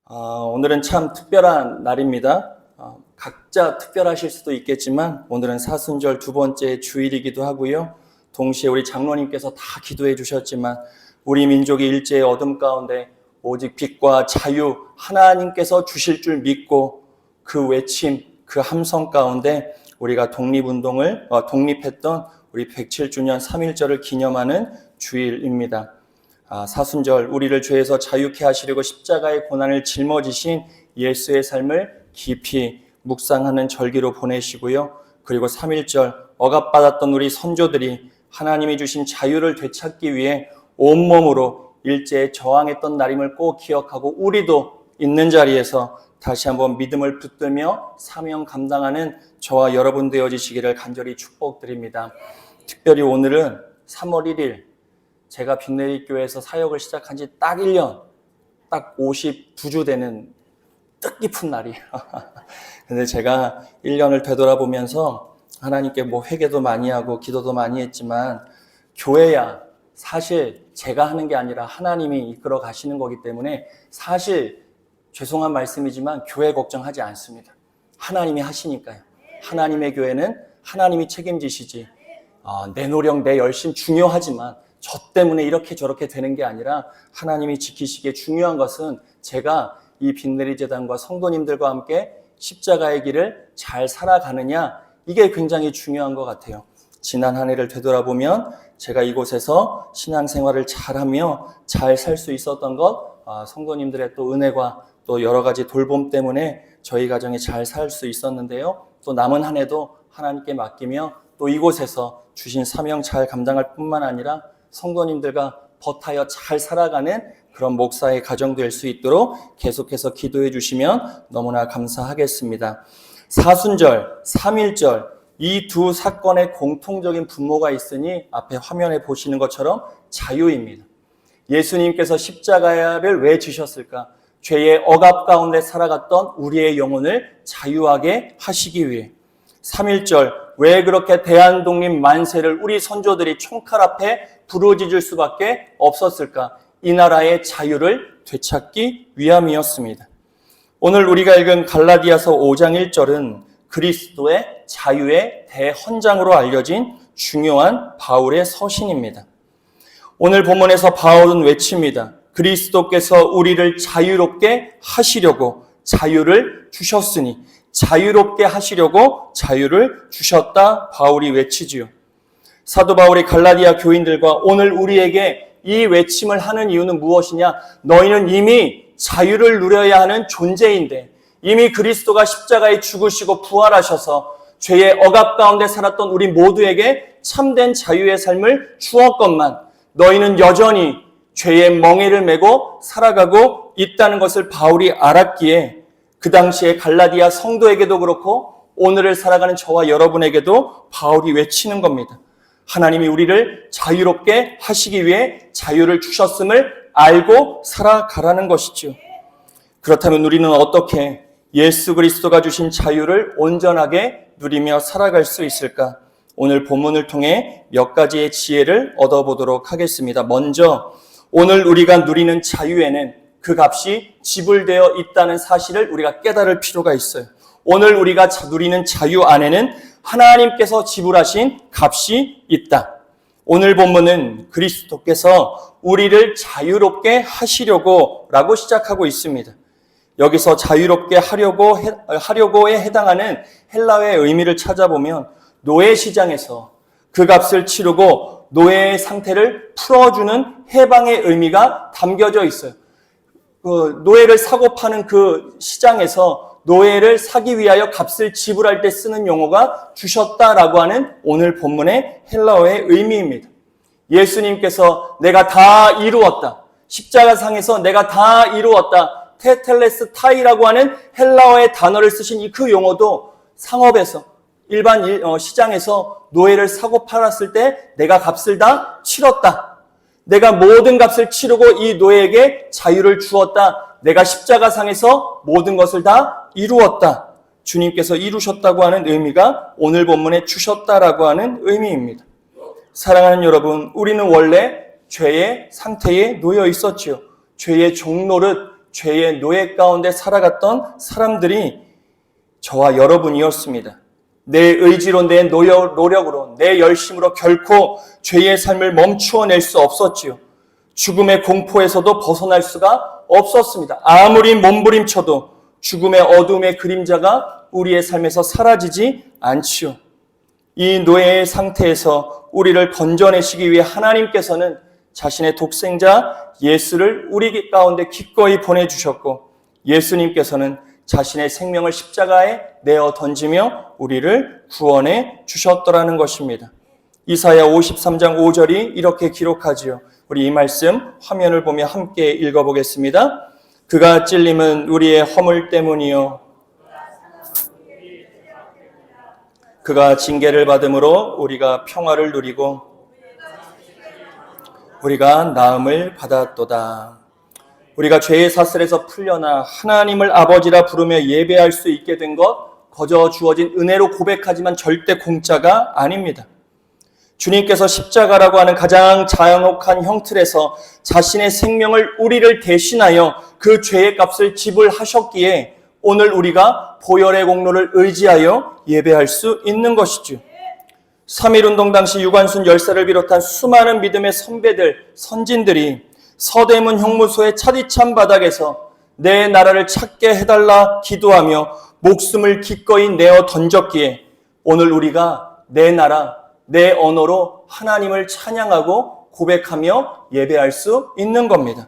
오늘은 참 특별한 날입니다. 각자 특별하실 수도 있겠지만 오늘은 사순절 두 번째 주일이기도 하고요. 동시에 우리 장로님께서 다 기도해 주셨지만 우리 민족이 일제의 어둠 가운데 오직 빛과 자유 하나님께서 주실 줄 믿고 그 외침, 그 함성 가운데 우리가 독립했던 우리 107주년 3.1절을 기념하는 주일입니다. 사순절 우리를 죄에서 자유케 하시려고 십자가의 고난을 짊어지신 예수의 삶을 깊이 묵상하는 절기로 보내시고요. 그리고 3.1절 억압받았던 우리 선조들이 하나님이 주신 자유를 되찾기 위해 온몸으로 일제에 저항했던 날임을 꼭 기억하고 우리도 있는 자리에서 다시 한번 믿음을 붙들며 사명 감당하는 저와 여러분 되어지시기를 간절히 축복드립니다. 특별히 오늘은 3월 1일 제가 빛내리교회에서 사역을 시작한 지 딱 1년, 딱 52주 되는 뜻깊은 날이에요. 근데 제가 1년을 되돌아보면서 하나님께 회개도 많이 하고 기도도 많이 했지만 교회야 사실 제가 하는 게 아니라 하나님이 이끌어 가시는 거기 때문에 사실 죄송한 말씀이지만 교회 걱정하지 않습니다. 하나님이 하시니까요. 하나님의 교회는 하나님이 책임지시지. 내 노력, 내 열심 중요하지만 저 때문에 이렇게 저렇게 되는 게 아니라 하나님이 지키시기에 중요한 것은 제가 이 빛내리 재단과 성도님들과 함께 십자가의 길을 잘 살아가느냐, 이게 굉장히 중요한 것 같아요. 지난 한 해를 되돌아보면 제가 이곳에서 신앙생활을 잘하며 잘 살 수 있었던 것, 성도님들의 또 은혜와 또 여러 가지 돌봄 때문에 저희 가정이 잘 살 수 있었는데요. 또 남은 한 해도 하나님께 맡기며 또 이곳에서 주신 사명 잘 감당할 뿐만 아니라 성도님들과 버타여 잘 살아가는 그런 목사의 가정 될 수 있도록 계속해서 기도해 주시면 너무나 감사하겠습니다. 사순절, 3.1절 이 두 사건의 공통적인 분모가 있으니 앞에 화면에 보시는 것처럼 자유입니다. 예수님께서 십자가를 왜 지셨을까? 죄의 억압 가운데 살아갔던 우리의 영혼을 자유하게 하시기 위해. 3.1절 왜 그렇게 대한독립 만세를 우리 선조들이 총칼 앞에 부르짖을 수밖에 없었을까? 이 나라의 자유를 되찾기 위함이었습니다. 오늘 우리가 읽은 갈라디아서 5장 1절은 그리스도의 자유의 대헌장으로 알려진 중요한 바울의 서신입니다. 오늘 본문에서 바울은 외칩니다. 그리스도께서 우리를 자유롭게 하시려고 자유를 주셨으니 자유롭게 하시려고 자유를 주셨다 바울이 외치지요. 사도 바울이 갈라디아 교인들과 오늘 우리에게 이 외침을 하는 이유는 무엇이냐? 너희는 이미 자유를 누려야 하는 존재인데 이미 그리스도가 십자가에 죽으시고 부활하셔서 죄의 억압 가운데 살았던 우리 모두에게 참된 자유의 삶을 주었건만 너희는 여전히 죄의 멍에를 메고 살아가고 있다는 것을 바울이 알았기에 그 당시에 갈라디아 성도에게도 그렇고 오늘을 살아가는 저와 여러분에게도 바울이 외치는 겁니다. 하나님이 우리를 자유롭게 하시기 위해 자유를 주셨음을 알고 살아가라는 것이죠. 그렇다면 우리는 어떻게 예수 그리스도가 주신 자유를 온전하게 누리며 살아갈 수 있을까? 오늘 본문을 통해 몇 가지의 지혜를 얻어보도록 하겠습니다. 먼저 오늘 우리가 누리는 자유에는 그 값이 지불되어 있다는 사실을 우리가 깨달을 필요가 있어요. 오늘 우리가 누리는 자유 안에는 하나님께서 지불하신 값이 있다. 오늘 본문은 그리스도께서 우리를 자유롭게 하시려고 라고 시작하고 있습니다. 여기서 자유롭게 하려고에 해당하는 헬라어의 의미를 찾아보면 노예 시장에서 그 값을 치르고 노예의 상태를 풀어주는 해방의 의미가 담겨져 있어요. 노예를 사고 파는 그 시장에서 노예를 사기 위하여 값을 지불할 때 쓰는 용어가 주셨다라고 하는 오늘 본문의 헬라어의 의미입니다. 예수님께서 내가 다 이루었다. 십자가상에서 내가 다 이루었다. 테텔레스 타이라고 하는 헬라어의 단어를 쓰신 그 용어도 상업에서 일반 시장에서 노예를 사고 팔았을 때 내가 값을 다 치렀다. 내가 모든 값을 치르고 이 노예에게 자유를 주었다. 내가 십자가상에서 모든 것을 다 이루었다. 주님께서 이루셨다고 하는 의미가 오늘 본문에 주셨다라고 하는 의미입니다. 사랑하는 여러분, 우리는 원래 죄의 상태에 놓여 있었지요. 죄의 종노릇, 죄의 노예 가운데 살아갔던 사람들이 저와 여러분이었습니다. 내 의지로, 내 노력으로, 내 열심으로 결코 죄의 삶을 멈추어낼 수 없었지요. 죽음의 공포에서도 벗어날 수가 없었습니다. 아무리 몸부림쳐도 죽음의 어둠의 그림자가 우리의 삶에서 사라지지 않지요. 이 노예의 상태에서 우리를 건져내시기 위해 하나님께서는 자신의 독생자 예수를 우리 가운데 기꺼이 보내주셨고, 예수님께서는 자신의 생명을 십자가에 내어 던지며 우리를 구원해 주셨더라는 것입니다. 이사야 53장 5절이 이렇게 기록하지요. 우리 이 말씀 화면을 보며 함께 읽어보겠습니다. 그가 찔림은 우리의 허물 때문이요, 그가 징계를 받음으로 우리가 평화를 누리고 우리가 나음을 받았도다. 우리가 죄의 사슬에서 풀려나 하나님을 아버지라 부르며 예배할 수 있게 된 것 거저 주어진 은혜로 고백하지만 절대 공짜가 아닙니다. 주님께서 십자가라고 하는 가장 잔혹한 형틀에서 자신의 생명을 우리를 대신하여 그 죄의 값을 지불하셨기에 오늘 우리가 보혈의 공로를 의지하여 예배할 수 있는 것이죠. 3.1운동 당시 유관순 열사를 비롯한 수많은 믿음의 선배들, 선진들이 서대문 형무소의 차디찬 바닥에서 내 나라를 찾게 해달라 기도하며 목숨을 기꺼이 내어 던졌기에 오늘 우리가 내 나라, 내 언어로 하나님을 찬양하고 고백하며 예배할 수 있는 겁니다.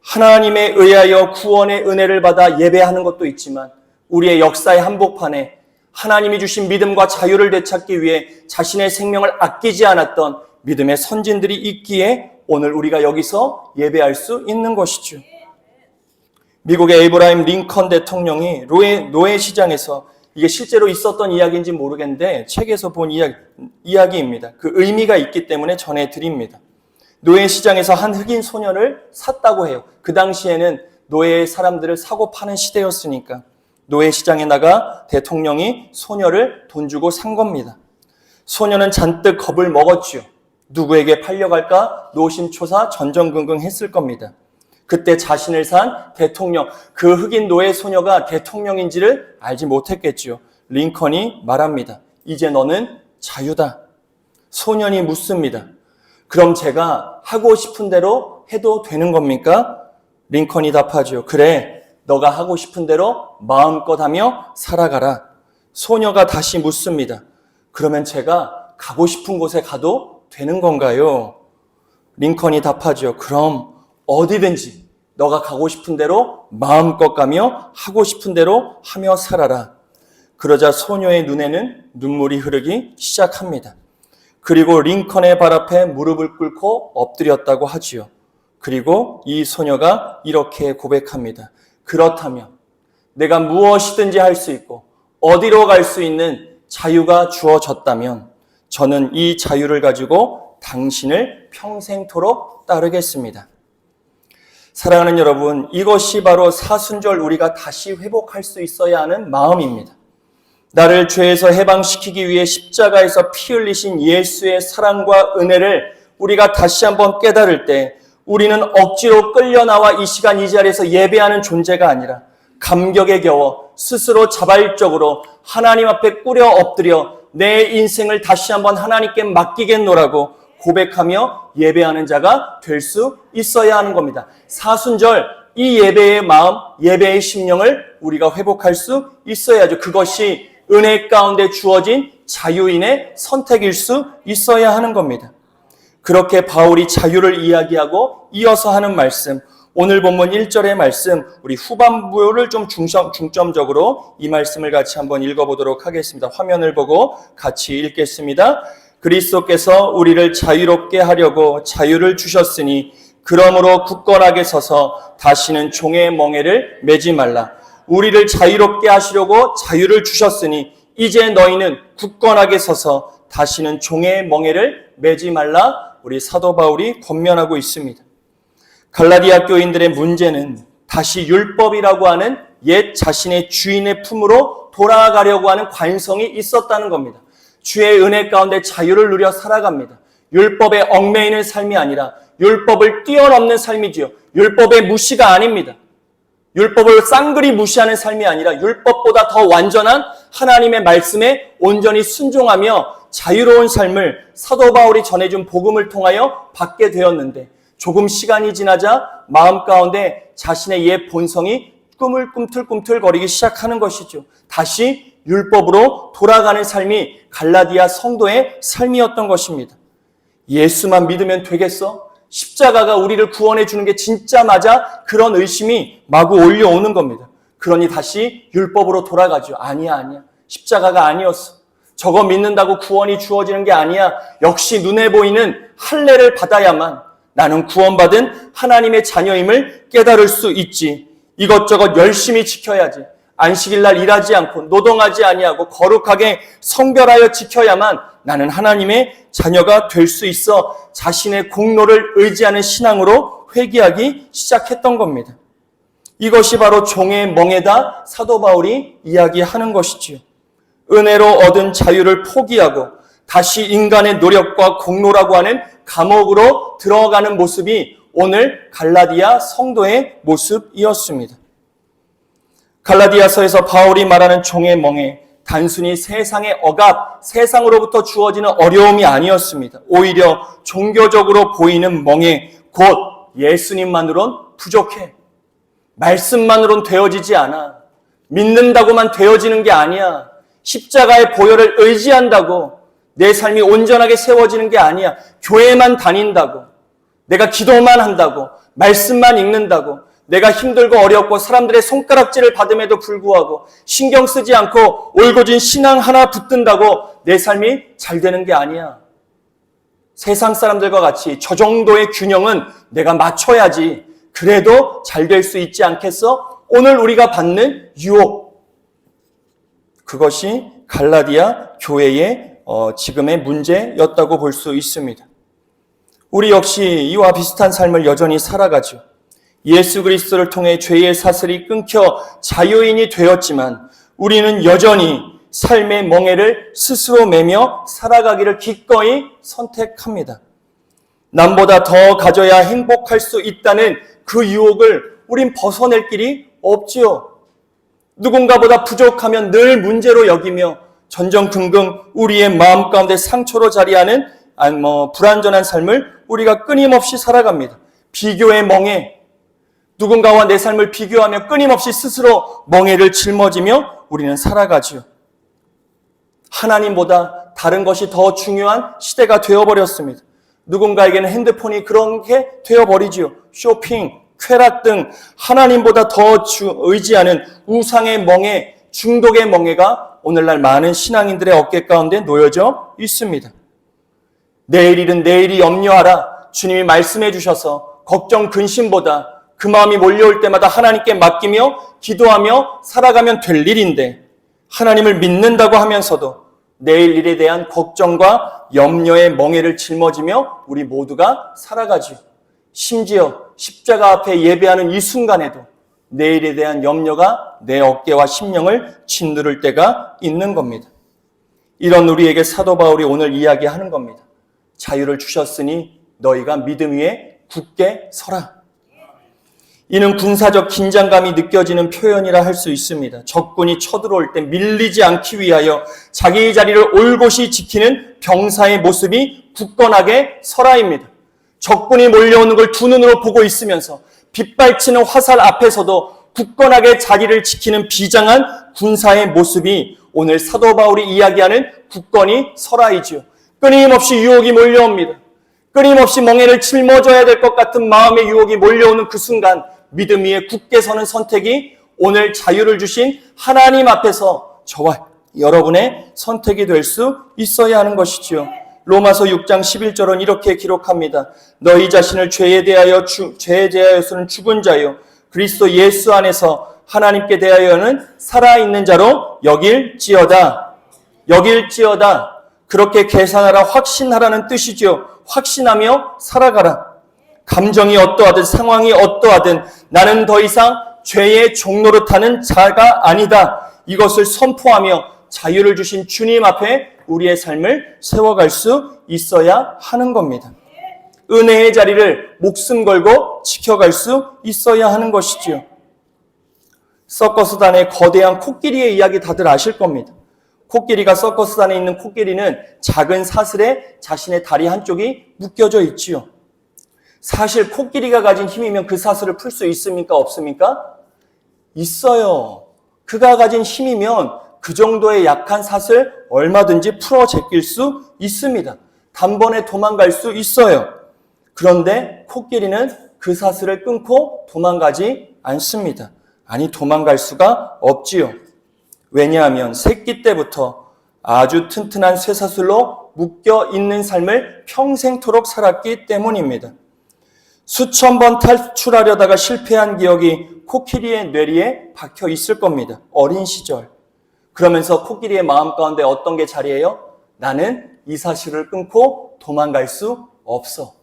하나님에 의하여 구원의 은혜를 받아 예배하는 것도 있지만 우리의 역사의 한복판에 하나님이 주신 믿음과 자유를 되찾기 위해 자신의 생명을 아끼지 않았던 믿음의 선진들이 있기에 오늘 우리가 여기서 예배할 수 있는 것이죠. 미국의 에이브라임 링컨 대통령이 노예 시장에서, 이게 실제로 있었던 이야기인지 모르겠는데 책에서 본 이야기입니다. 그 의미가 있기 때문에 전해드립니다. 노예 시장에서 한 흑인 소녀를 샀다고 해요. 그 당시에는 노예 사람들을 사고 파는 시대였으니까 노예 시장에 나가 대통령이 소녀를 돈 주고 산 겁니다. 소녀는 잔뜩 겁을 먹었지요. 누구에게 팔려갈까 노심초사 전전긍긍했을 겁니다. 그때 자신을 산 대통령, 그 흑인 노예 소녀가 대통령인지를 알지 못했겠지요. 링컨이 말합니다. 이제 너는 자유다. 소년이 묻습니다. 그럼 제가 하고 싶은 대로 해도 되는 겁니까? 링컨이 답하죠. 그래, 너가 하고 싶은 대로 마음껏 하며 살아가라. 소녀가 다시 묻습니다. 그러면 제가 가고 싶은 곳에 가도 되는 건가요? 링컨이 답하죠. 그럼 어디든지 너가 가고 싶은 대로 마음껏 가며 하고 싶은 대로 하며 살아라. 그러자 소녀의 눈에는 눈물이 흐르기 시작합니다. 그리고 링컨의 발 앞에 무릎을 꿇고 엎드렸다고 하지요. 그리고 이 소녀가 이렇게 고백합니다. 그렇다면 내가 무엇이든지 할 수 있고 어디로 갈 수 있는 자유가 주어졌다면 저는 이 자유를 가지고 당신을 평생토록 따르겠습니다. 사랑하는 여러분, 이것이 바로 사순절 우리가 다시 회복할 수 있어야 하는 마음입니다. 나를 죄에서 해방시키기 위해 십자가에서 피 흘리신 예수의 사랑과 은혜를 우리가 다시 한번 깨달을 때 우리는 억지로 끌려나와 이 시간 이 자리에서 예배하는 존재가 아니라 감격에 겨워 스스로 자발적으로 하나님 앞에 꿇어 엎드려 내 인생을 다시 한번 하나님께 맡기겠노라고 고백하며 예배하는 자가 될 수 있어야 하는 겁니다. 사순절 이 예배의 마음, 예배의 심령을 우리가 회복할 수 있어야죠. 그것이 은혜 가운데 주어진 자유인의 선택일 수 있어야 하는 겁니다. 그렇게 바울이 자유를 이야기하고 이어서 하는 말씀, 오늘 본문 1절의 말씀, 우리 후반부를 좀 중점적으로 이 말씀을 같이 한번 읽어보도록 하겠습니다. 화면을 보고 같이 읽겠습니다. 그리스도께서 우리를 자유롭게 하려고 자유를 주셨으니 그러므로 굳건하게 서서 다시는 종의 멍에를 매지 말라. 우리를 자유롭게 하시려고 자유를 주셨으니 이제 너희는 굳건하게 서서 다시는 종의 멍에를 매지 말라. 우리 사도 바울이 권면하고 있습니다. 갈라디아 교인들의 문제는 다시 율법이라고 하는 옛 자신의 주인의 품으로 돌아가려고 하는 관성이 있었다는 겁니다. 주의 은혜 가운데 자유를 누려 살아갑니다. 율법에 얽매이는 삶이 아니라 율법을 뛰어넘는 삶이지요. 율법의 무시가 아닙니다. 율법을 쌍그리 무시하는 삶이 아니라 율법보다 더 완전한 하나님의 말씀에 온전히 순종하며 자유로운 삶을 사도 바울이 전해준 복음을 통하여 받게 되었는데, 조금 시간이 지나자 마음 가운데 자신의 옛 본성이 꿈을 꿈틀꿈틀거리기 시작하는 것이죠. 다시 율법으로 돌아가는 삶이 갈라디아 성도의 삶이었던 것입니다. 예수만 믿으면 되겠어? 십자가가 우리를 구원해 주는 게 진짜 맞아? 그런 의심이 마구 올려오는 겁니다. 그러니 다시 율법으로 돌아가죠. 아니야. 십자가가 아니었어. 저거 믿는다고 구원이 주어지는 게 아니야. 역시 눈에 보이는 할례를 받아야만 나는 구원받은 하나님의 자녀임을 깨달을 수 있지. 이것저것 열심히 지켜야지. 안식일날 일하지 않고 노동하지 아니하고 거룩하게 성별하여 지켜야만 나는 하나님의 자녀가 될 수 있어 자신의 공로를 의지하는 신앙으로 회귀하기 시작했던 겁니다. 이것이 바로 종의 멍에다 사도 바울이 이야기하는 것이지요. 은혜로 얻은 자유를 포기하고 다시 인간의 노력과 공로라고 하는 감옥으로 들어가는 모습이 오늘 갈라디아 성도의 모습이었습니다. 갈라디아서에서 바울이 말하는 종의 멍에 단순히 세상의 억압, 세상으로부터 주어지는 어려움이 아니었습니다. 오히려 종교적으로 보이는 멍에 곧 예수님만으론 부족해. 말씀만으론 되어지지 않아. 믿는다고만 되어지는 게 아니야. 십자가의 보혈을 의지한다고 내 삶이 온전하게 세워지는 게 아니야. 교회만 다닌다고, 내가 기도만 한다고, 말씀만 읽는다고, 내가 힘들고 어렵고 사람들의 손가락질을 받음에도 불구하고 신경 쓰지 않고 올곧은 신앙 하나 붙든다고 내 삶이 잘 되는 게 아니야. 세상 사람들과 같이 저 정도의 균형은 내가 맞춰야지. 그래도 잘 될 수 있지 않겠어? 오늘 우리가 받는 유혹. 그것이 갈라디아 교회의 지금의 문제였다고 볼 수 있습니다. 우리 역시 이와 비슷한 삶을 여전히 살아가죠. 예수 그리스도를 통해 죄의 사슬이 끊겨 자유인이 되었지만 우리는 여전히 삶의 멍에를 스스로 매며 살아가기를 기꺼이 선택합니다. 남보다 더 가져야 행복할 수 있다는 그 유혹을 우린 벗어낼 길이 없지요. 누군가보다 부족하면 늘 문제로 여기며 전전긍긍 우리의 마음 가운데 상처로 자리하는 불완전한 삶을 우리가 끊임없이 살아갑니다. 비교의 멍에, 누군가와 내 삶을 비교하며 끊임없이 스스로 멍에를 짊어지며 우리는 살아가지요. 하나님보다 다른 것이 더 중요한 시대가 되어버렸습니다. 누군가에게는 핸드폰이 그런 게 되어버리지요. 쇼핑, 쾌락 등 하나님보다 더 의지하는 우상의 멍에, 중독의 멍에가 오늘날 많은 신앙인들의 어깨 가운데 놓여져 있습니다. 내일 일은 내일이 염려하라. 주님이 말씀해 주셔서 걱정 근심보다 그 마음이 몰려올 때마다 하나님께 맡기며 기도하며 살아가면 될 일인데, 하나님을 믿는다고 하면서도 내일 일에 대한 걱정과 염려의 멍에를 짊어지며 우리 모두가 살아가지요. 심지어 십자가 앞에 예배하는 이 순간에도 내일에 대한 염려가 내 어깨와 심령을 짓누를 때가 있는 겁니다. 이런 우리에게 사도 바울이 오늘 이야기하는 겁니다. 자유를 주셨으니 너희가 믿음 위에 굳게 서라. 이는 군사적 긴장감이 느껴지는 표현이라 할 수 있습니다. 적군이 쳐들어올 때 밀리지 않기 위하여 자기 자리를 올곧이 지키는 병사의 모습이 굳건하게 서라입니다. 적군이 몰려오는 걸 두 눈으로 보고 있으면서 빗발치는 화살 앞에서도 굳건하게 자리를 지키는 비장한 군사의 모습이 오늘 사도 바울이 이야기하는 굳건히 서라이지요. 끊임없이 유혹이 몰려옵니다. 끊임없이 멍에를 짊어져야 될 것 같은 마음의 유혹이 몰려오는 그 순간 믿음 위에 굳게 서는 선택이 오늘 자유를 주신 하나님 앞에서 저와 여러분의 선택이 될 수 있어야 하는 것이지요. 로마서 6장 11절은 이렇게 기록합니다. 너희 자신을 죄에 대하여서는 죽은 자요 그리스도 예수 안에서 하나님께 대하여는 살아있는 자로 여길지어다. 그렇게 계산하라, 확신하라는 뜻이지요. 확신하며 살아가라. 감정이 어떠하든 상황이 어떠하든 나는 더 이상 죄의 종로로 타는 자가 아니다. 이것을 선포하며 자유를 주신 주님 앞에 우리의 삶을 세워갈 수 있어야 하는 겁니다. 은혜의 자리를 목숨 걸고 지켜갈 수 있어야 하는 것이지요. 서커스단의 거대한 코끼리의 이야기 다들 아실 겁니다. 코끼리가 서커스단에 있는 코끼리는 작은 사슬에 자신의 다리 한쪽이 묶여져 있지요. 사실 코끼리가 가진 힘이면 그 사슬을 풀 수 있습니까? 없습니까? 있어요. 그가 가진 힘이면 그 정도의 약한 사슬 얼마든지 풀어 제낄 수 있습니다. 단번에 도망갈 수 있어요. 그런데 코끼리는 그 사슬을 끊고 도망가지 않습니다. 아니, 도망갈 수가 없지요. 왜냐하면 새끼 때부터 아주 튼튼한 쇠사슬로 묶여 있는 삶을 평생토록 살았기 때문입니다. 수천 번 탈출하려다가 실패한 기억이 코끼리의 뇌리에 박혀 있을 겁니다. 어린 시절. 그러면서 코끼리의 마음 가운데 어떤 게 자리해요? 나는 이 사실을 끊고 도망갈 수 없어.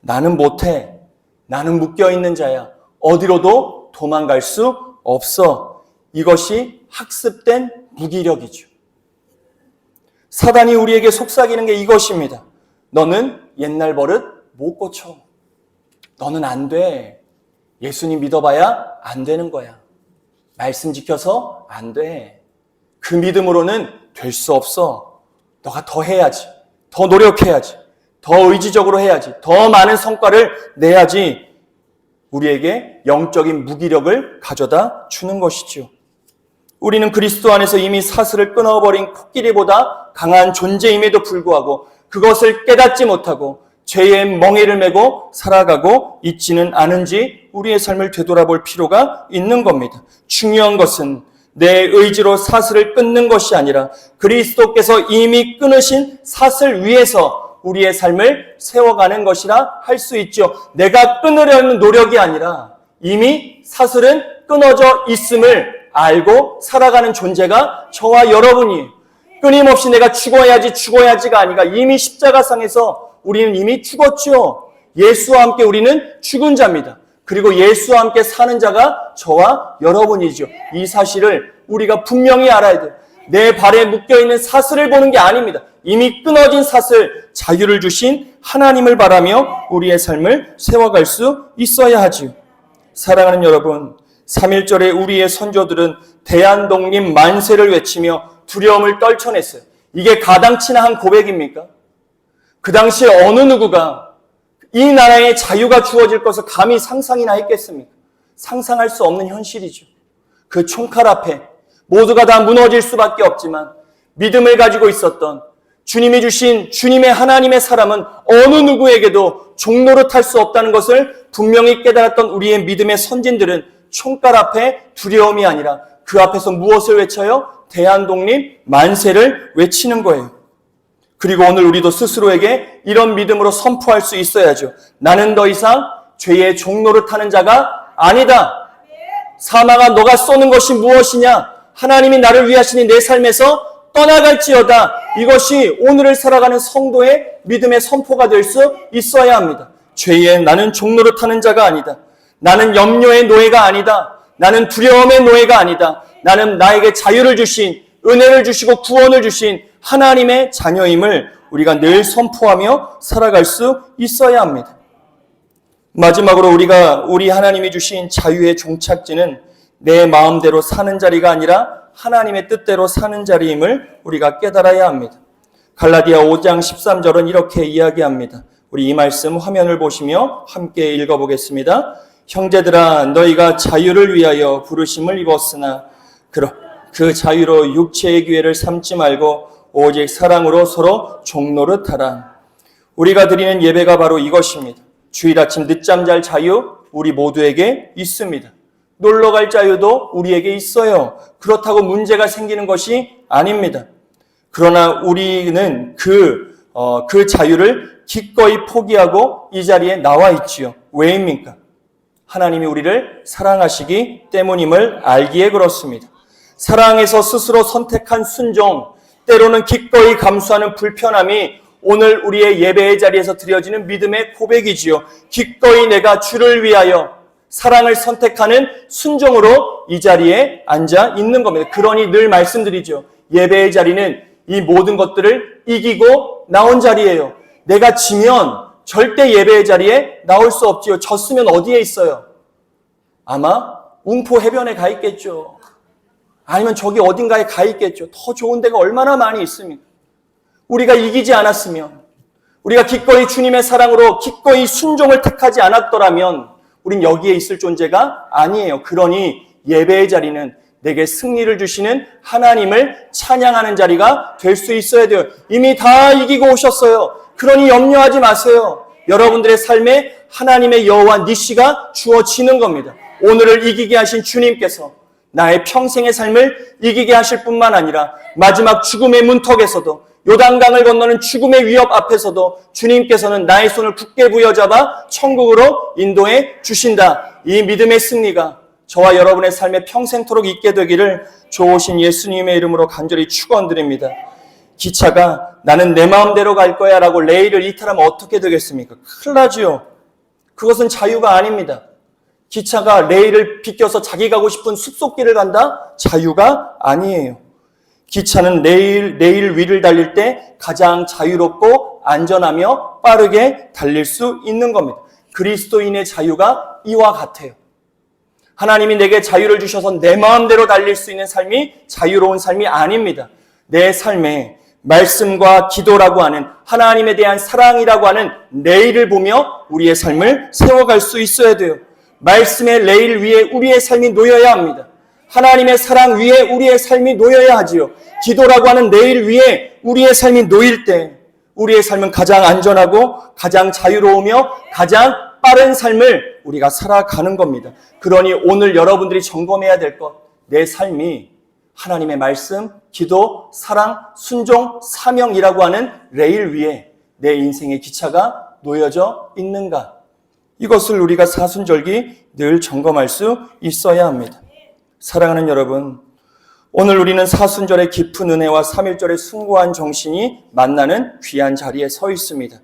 나는 못해. 나는 묶여있는 자야. 어디로도 도망갈 수 없어. 이것이 학습된 무기력이죠. 사단이 우리에게 속삭이는 게 이것입니다. 너는 옛날 버릇 못 고쳐. 너는 안 돼. 예수님 믿어봐야 안 되는 거야. 말씀 지켜서 안 돼. 그 믿음으로는 될 수 없어. 너가 더 해야지. 더 노력해야지. 더 의지적으로 해야지. 더 많은 성과를 내야지. 우리에게 영적인 무기력을 가져다 주는 것이죠. 우리는 그리스도 안에서 이미 사슬을 끊어버린 코끼리보다 강한 존재임에도 불구하고 그것을 깨닫지 못하고 죄의 멍에를 메고 살아가고 있지는 않은지 우리의 삶을 되돌아볼 필요가 있는 겁니다. 중요한 것은 내 의지로 사슬을 끊는 것이 아니라 그리스도께서 이미 끊으신 사슬 위에서 우리의 삶을 세워가는 것이라 할 수 있죠. 내가 끊으려는 노력이 아니라 이미 사슬은 끊어져 있음을 알고 살아가는 존재가 저와 여러분이에요. 끊임없이 내가 죽어야지가 아니라 이미 십자가상에서 우리는 이미 죽었죠. 예수와 함께 우리는 죽은 자입니다. 그리고 예수와 함께 사는 자가 저와 여러분이죠. 이 사실을 우리가 분명히 알아야 돼요. 내 발에 묶여있는 사슬을 보는 게 아닙니다. 이미 끊어진 사슬, 자유를 주신 하나님을 바라며 우리의 삶을 세워갈 수 있어야 하지요. 사랑하는 여러분, 3.1절에 우리의 선조들은 대한독립 만세를 외치며 두려움을 떨쳐냈어요. 이게 가당치나 한 고백입니까? 그 당시에 어느 누구가 이 나라에 자유가 주어질 것을 감히 상상이나 했겠습니까? 상상할 수 없는 현실이죠. 그 총칼 앞에 모두가 다 무너질 수밖에 없지만 믿음을 가지고 있었던 주님이 주신 주님의 하나님의 사람은 어느 누구에게도 종노릇할 수 없다는 것을 분명히 깨달았던 우리의 믿음의 선진들은 총칼 앞에 두려움이 아니라 그 앞에서 무엇을 외쳐요? 대한독립 만세를 외치는 거예요. 그리고 오늘 우리도 스스로에게 이런 믿음으로 선포할 수 있어야죠. 나는 더 이상 죄의 종노릇하는 자가 아니다. 사망아, 너가 쏘는 것이 무엇이냐? 하나님이 나를 위하시니 내 삶에서 떠나갈지어다. 이것이 오늘을 살아가는 성도의 믿음의 선포가 될 수 있어야 합니다. 죄에 나는 종노릇하는 자가 아니다. 나는 염려의 노예가 아니다. 나는 두려움의 노예가 아니다. 나는 나에게 자유를 주신, 은혜를 주시고 구원을 주신 하나님의 자녀임을 우리가 늘 선포하며 살아갈 수 있어야 합니다. 마지막으로 우리 하나님이 주신 자유의 종착지는 내 마음대로 사는 자리가 아니라 하나님의 뜻대로 사는 자리임을 우리가 깨달아야 합니다. 갈라디아 5장 13절은 이렇게 이야기합니다. 우리 이 말씀 화면을 보시며 함께 읽어보겠습니다. 형제들아, 너희가 자유를 위하여 부르심을 입었으나 그 자유로 육체의 기회를 삼지 말고 오직 사랑으로 서로 종노릇하라. 우리가 드리는 예배가 바로 이것입니다. 주일 아침 늦잠 잘 자유 우리 모두에게 있습니다. 놀러 갈 자유도 우리에게 있어요. 그렇다고 문제가 생기는 것이 아닙니다. 그러나 우리는 그 자유를 기꺼이 포기하고 이 자리에 나와 있지요. 왜입니까? 하나님이 우리를 사랑하시기 때문임을 알기에 그렇습니다. 사랑에서 스스로 선택한 순종, 때로는 기꺼이 감수하는 불편함이 오늘 우리의 예배의 자리에서 드려지는 믿음의 고백이지요. 기꺼이 내가 주를 위하여 사랑을 선택하는 순종으로 이 자리에 앉아 있는 겁니다. 그러니 늘 말씀드리죠. 예배의 자리는 이 모든 것들을 이기고 나온 자리예요. 내가 지면 절대 예배의 자리에 나올 수 없지요. 졌으면 어디에 있어요? 아마 웅포 해변에 가 있겠죠. 아니면 저기 어딘가에 가 있겠죠. 더 좋은 데가 얼마나 많이 있습니까? 우리가 이기지 않았으면, 우리가 기꺼이 주님의 사랑으로 기꺼이 순종을 택하지 않았더라면 우린 여기에 있을 존재가 아니에요. 그러니 예배의 자리는 내게 승리를 주시는 하나님을 찬양하는 자리가 될 수 있어야 돼요. 이미 다 이기고 오셨어요. 그러니 염려하지 마세요. 여러분들의 삶에 하나님의 여호와 니시가 주어지는 겁니다. 오늘을 이기게 하신 주님께서 나의 평생의 삶을 이기게 하실 뿐만 아니라 마지막 죽음의 문턱에서도, 요단강을 건너는 죽음의 위협 앞에서도 주님께서는 나의 손을 굳게 부여잡아 천국으로 인도해 주신다. 이 믿음의 승리가 저와 여러분의 삶에 평생토록 있게 되기를 좋으신 예수님의 이름으로 간절히 축원드립니다. 기차가 나는 내 마음대로 갈 거야 라고 레일을 이탈하면 어떻게 되겠습니까? 큰일 나지요. 그것은 자유가 아닙니다. 기차가 레일을 비껴서 자기 가고 싶은 숲속길을 간다? 자유가 아니에요. 기차는 레일 위를 달릴 때 가장 자유롭고 안전하며 빠르게 달릴 수 있는 겁니다. 그리스도인의 자유가 이와 같아요. 하나님이 내게 자유를 주셔서 내 마음대로 달릴 수 있는 삶이 자유로운 삶이 아닙니다. 내 삶에 말씀과 기도라고 하는 하나님에 대한 사랑이라고 하는 레일을 보며 우리의 삶을 세워갈 수 있어야 돼요. 말씀의 레일 위에 우리의 삶이 놓여야 합니다. 하나님의 사랑 위에 우리의 삶이 놓여야 하지요. 기도라고 하는 레일 위에 우리의 삶이 놓일 때 우리의 삶은 가장 안전하고 가장 자유로우며 가장 빠른 삶을 우리가 살아가는 겁니다. 그러니 오늘 여러분들이 점검해야 될 것, 내 삶이 하나님의 말씀, 기도, 사랑, 순종, 사명이라고 하는 레일 위에 내 인생의 기차가 놓여져 있는가? 이것을 우리가 사순절기 늘 점검할 수 있어야 합니다. 사랑하는 여러분, 오늘 우리는 사순절의 깊은 은혜와 3.1절의 숭고한 정신이 만나는 귀한 자리에 서 있습니다.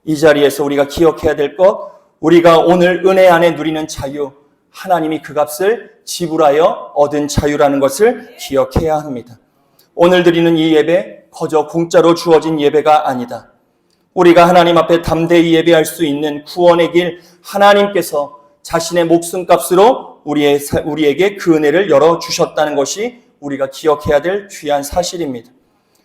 이 자리에서 우리가 기억해야 될 것, 우리가 오늘 은혜 안에 누리는 자유, 하나님이 그 값을 지불하여 얻은 자유라는 것을 기억해야 합니다. 오늘 드리는 이 예배, 거저 공짜로 주어진 예배가 아니다. 우리가 하나님 앞에 담대히 예배할 수 있는 구원의 길, 하나님께서 자신의 목숨값으로 우리에게 그 은혜를 열어주셨다는 것이 우리가 기억해야 될 귀한 사실입니다.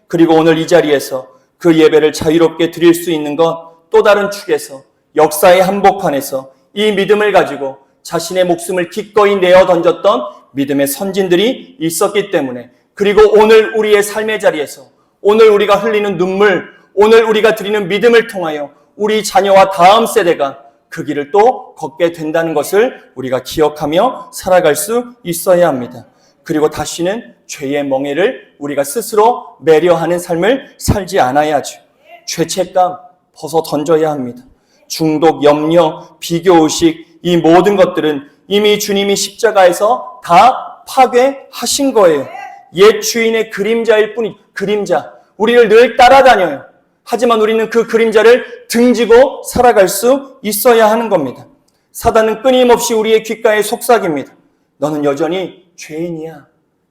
그리고 오늘 이 자리에서 그 예배를 자유롭게 드릴 수 있는 것, 또 다른 축에서 역사의 한복판에서 이 믿음을 가지고 자신의 목숨을 기꺼이 내어 던졌던 믿음의 선진들이 있었기 때문에, 그리고 오늘 우리의 삶의 자리에서 오늘 우리가 흘리는 눈물, 오늘 우리가 드리는 믿음을 통하여 우리 자녀와 다음 세대가 그 길을 또 걷게 된다는 것을 우리가 기억하며 살아갈 수 있어야 합니다. 그리고 다시는 죄의 멍에를 우리가 스스로 매려하는 삶을 살지 않아야죠. 죄책감 벗어 던져야 합니다. 중독, 염려, 비교의식, 이 모든 것들은 이미 주님이 십자가에서 다 파괴하신 거예요. 옛 주인의 그림자일 뿐이, 그림자, 우리를 늘 따라다녀요. 하지만 우리는 그 그림자를 등지고 살아갈 수 있어야 하는 겁니다. 사단은 끊임없이 우리의 귓가에 속삭입니다. 너는 여전히 죄인이야.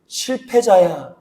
실패자야.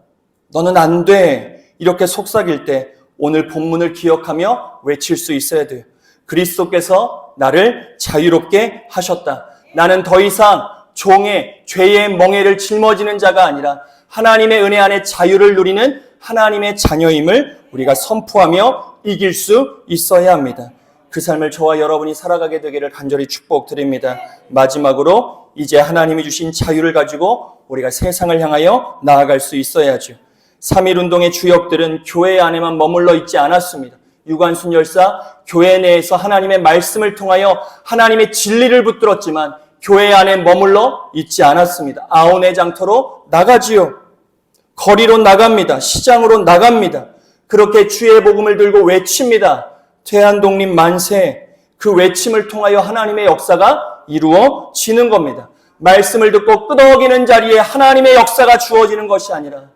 너는 안 돼. 이렇게 속삭일 때 오늘 본문을 기억하며 외칠 수 있어야 돼요. 그리스도께서 나를 자유롭게 하셨다. 나는 더 이상 종의 죄의 멍에를 짊어지는 자가 아니라 하나님의 은혜 안에 자유를 누리는 하나님의 자녀임을 우리가 선포하며 이길 수 있어야 합니다. 그 삶을 저와 여러분이 살아가게 되기를 간절히 축복드립니다. 마지막으로 이제 하나님이 주신 자유를 가지고 우리가 세상을 향하여 나아갈 수 있어야죠. 3.1운동의 주역들은 교회 안에만 머물러 있지 않았습니다. 유관순 열사, 교회 내에서 하나님의 말씀을 통하여 하나님의 진리를 붙들었지만 교회 안에 머물러 있지 않았습니다. 아온의 장터로 나가지요. 거리로 나갑니다. 시장으로 나갑니다. 그렇게 주의 복음을 들고 외칩니다. 대한독립 만세. 그 외침을 통하여 하나님의 역사가 이루어지는 겁니다. 말씀을 듣고 끄덕이는 자리에 하나님의 역사가 주어지는 것이 아니라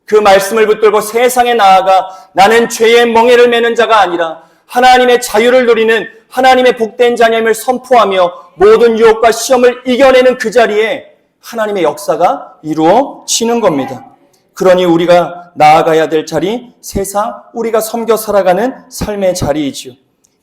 그 말씀을 붙들고 세상에 나아가 나는 죄의 멍에를 매는 자가 아니라 하나님의 자유를 누리는 하나님의 복된 자녀임을 선포하며 모든 유혹과 시험을 이겨내는 그 자리에 하나님의 역사가 이루어지는 겁니다. 그러니 우리가 나아가야 될 자리, 세상, 우리가 섬겨 살아가는 삶의 자리이지요.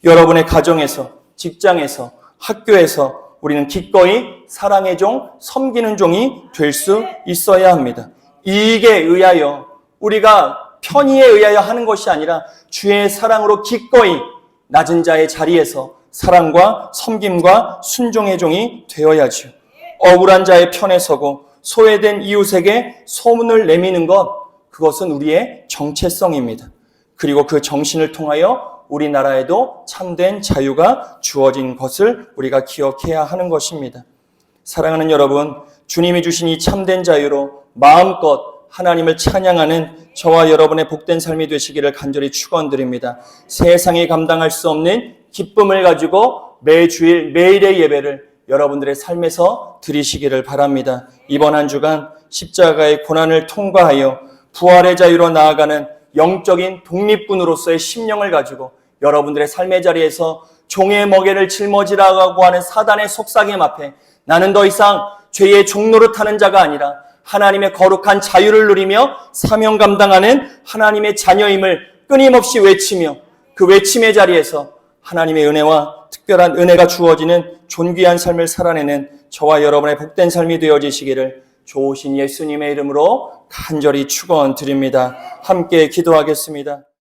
여러분의 가정에서, 직장에서, 학교에서 우리는 기꺼이 사랑의 종, 섬기는 종이 될 수 있어야 합니다. 이익에 의하여, 우리가 편의에 의하여 하는 것이 아니라 주의 사랑으로 기꺼이 낮은 자의 자리에서 사랑과 섬김과 순종의 종이 되어야지요. 억울한 자의 편에 서고 소외된 이웃에게 소문을 내미는 것, 그것은 우리의 정체성입니다. 그리고 그 정신을 통하여 우리나라에도 참된 자유가 주어진 것을 우리가 기억해야 하는 것입니다. 사랑하는 여러분, 주님이 주신 이 참된 자유로 마음껏 하나님을 찬양하는 저와 여러분의 복된 삶이 되시기를 간절히 축원드립니다. 세상이 감당할 수 없는 기쁨을 가지고 매주일 매일의 예배를 여러분들의 삶에서 드리시기를 바랍니다. 이번 한 주간 십자가의 고난을 통과하여 부활의 자유로 나아가는 영적인 독립군으로서의 심령을 가지고 여러분들의 삶의 자리에서 종의 먹이를 짊어지라고 하는 사단의 속삭임 앞에 나는 더 이상 죄의 종노릇하는 자가 아니라 하나님의 거룩한 자유를 누리며 사명 감당하는 하나님의 자녀임을 끊임없이 외치며 그 외침의 자리에서 하나님의 은혜와 특별한 은혜가 주어지는 존귀한 삶을 살아내는 저와 여러분의 복된 삶이 되어지시기를 좋으신 예수님의 이름으로 간절히 축원드립니다. 함께 기도하겠습니다.